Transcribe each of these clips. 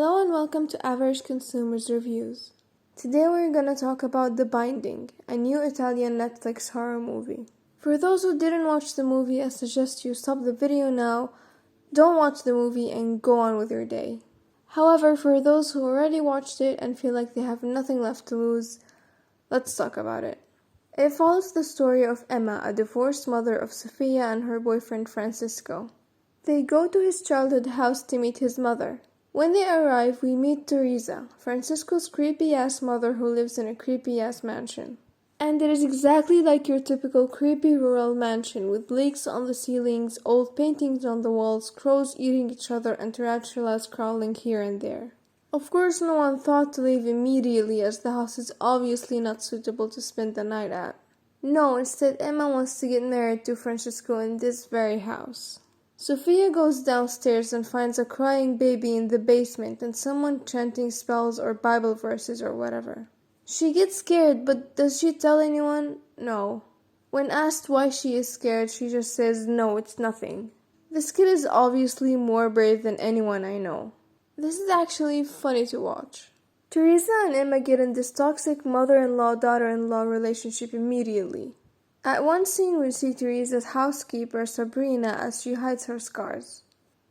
Hello and welcome to Average Consumers Reviews. Today we're gonna talk about The Binding, a new Italian Netflix horror movie. For those who didn't watch the movie, I suggest you stop the video now, don't watch the movie, and go on with your day. However, for those who already watched it and feel like they have nothing left to lose, let's talk about it. It follows the story of Emma, a divorced mother of Sophia and her boyfriend Francisco. They go to his childhood house to meet his mother. When they arrive, we meet Teresa, Francisco's creepy-ass mother who lives in a creepy-ass mansion. And it is exactly like your typical creepy rural mansion, with leaks on the ceilings, old paintings on the walls, crows eating each other, and tarantulas crawling here and there. Of course, no one thought to leave immediately, as the house is obviously not suitable to spend the night at. No, instead Emma wants to get married to Francisco in this very house. Sophia goes downstairs and finds a crying baby in the basement and someone chanting spells or Bible verses or whatever. She gets scared, but does she tell anyone? No. When asked why she is scared, she just says, "No, it's nothing." This kid is obviously more brave than anyone I know. This is actually funny to watch. Teresa and Emma get in this toxic mother-in-law-daughter-in-law relationship immediately. At one scene, we see Teresa's housekeeper, Sabrina, as she hides her scars.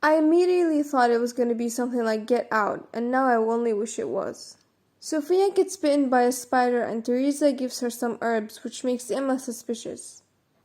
I immediately thought it was going to be something like Get Out, and now I only wish it was. Sophia gets bitten by a spider and Teresa gives her some herbs, which makes Emma suspicious.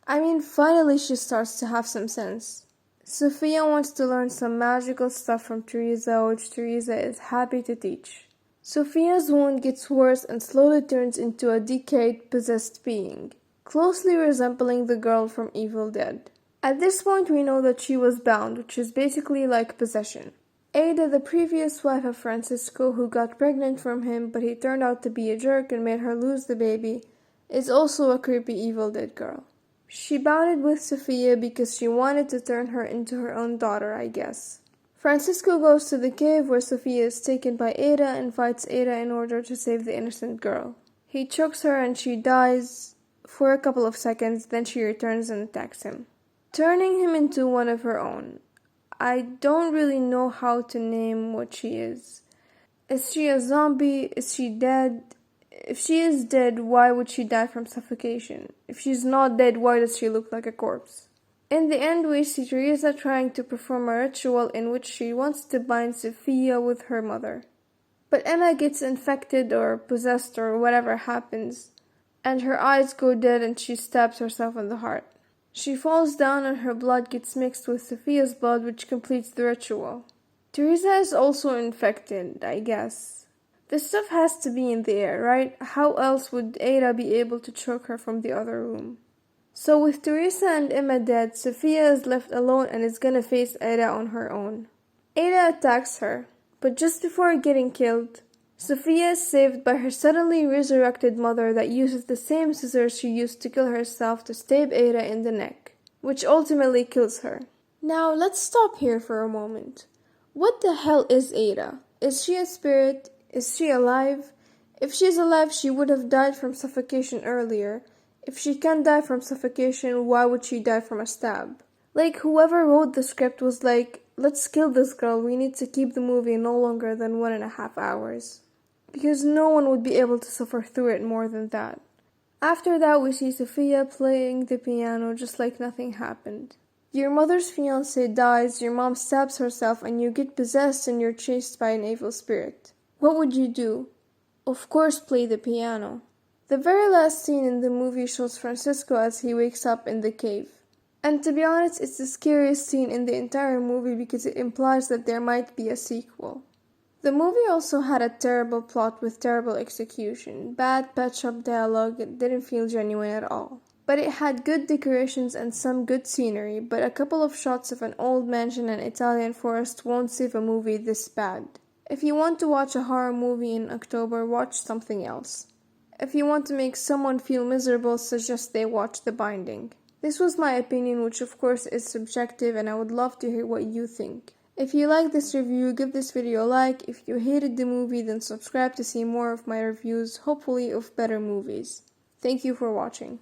Finally she starts to have some sense. Sophia wants to learn some magical stuff from Teresa, which Teresa is happy to teach. Sophia's wound gets worse and slowly turns into a decayed, possessed being, closely resembling the girl from Evil Dead. At this point we know that she was bound, which is basically like possession. Ada, the previous wife of Francisco, who got pregnant from him but he turned out to be a jerk and made her lose the baby, is also a creepy Evil Dead girl. She bonded with Sophia because she wanted to turn her into her own daughter, I guess. Francisco goes to the cave where Sophia is taken by Ada and fights Ada in order to save the innocent girl. He chokes her and she dies for a couple of seconds, then she returns and attacks him, turning him into one of her own. I don't really know how to name what she is. Is she a zombie? Is she dead? If she is dead, why would she die from suffocation? If she's not dead, why does she look like a corpse? In the end, we see Teresa trying to perform a ritual in which she wants to bind Sophia with her mother. But Emma gets infected or possessed or whatever happens, and her eyes go dead and she stabs herself in the heart. She falls down and her blood gets mixed with Sophia's blood, which completes the ritual. Teresa is also infected, I guess. This stuff has to be in the air, right? How else would Ada be able to choke her from the other room? So with Teresa and Emma dead, Sophia is left alone and is gonna face Ada on her own. Ada attacks her, but just before getting killed, Sophia is saved by her suddenly resurrected mother that uses the same scissors she used to kill herself to stab Ada in the neck, which ultimately kills her. Now let's stop here for a moment. What the hell is Ada? Is she a spirit? Is she alive? If she's alive, she would have died from suffocation earlier. If she can't die from suffocation, why would she die from a stab? Like, whoever wrote the script was like, let's kill this girl, we need to keep the movie no longer than 1.5 hours. Because no one would be able to suffer through it more than that. After that, we see Sophia playing the piano just like nothing happened. Your mother's fiancé dies, your mom stabs herself, and you get possessed and you're chased by an evil spirit. What would you do? Of course, play the piano. The very last scene in the movie shows Francisco as he wakes up in the cave. And to be honest, it's the scariest scene in the entire movie because it implies that there might be a sequel. The movie also had a terrible plot with terrible execution, bad patch-up dialogue, it didn't feel genuine at all. But it had good decorations and some good scenery, but a couple of shots of an old mansion and Italian forest won't save a movie this bad. If you want to watch a horror movie in October, watch something else. If you want to make someone feel miserable, suggest they watch The Binding. This was my opinion, which of course is subjective, and I would love to hear what you think. If you like this review, give this video a like. If you hated the movie, then subscribe to see more of my reviews, hopefully of better movies. Thank you for watching.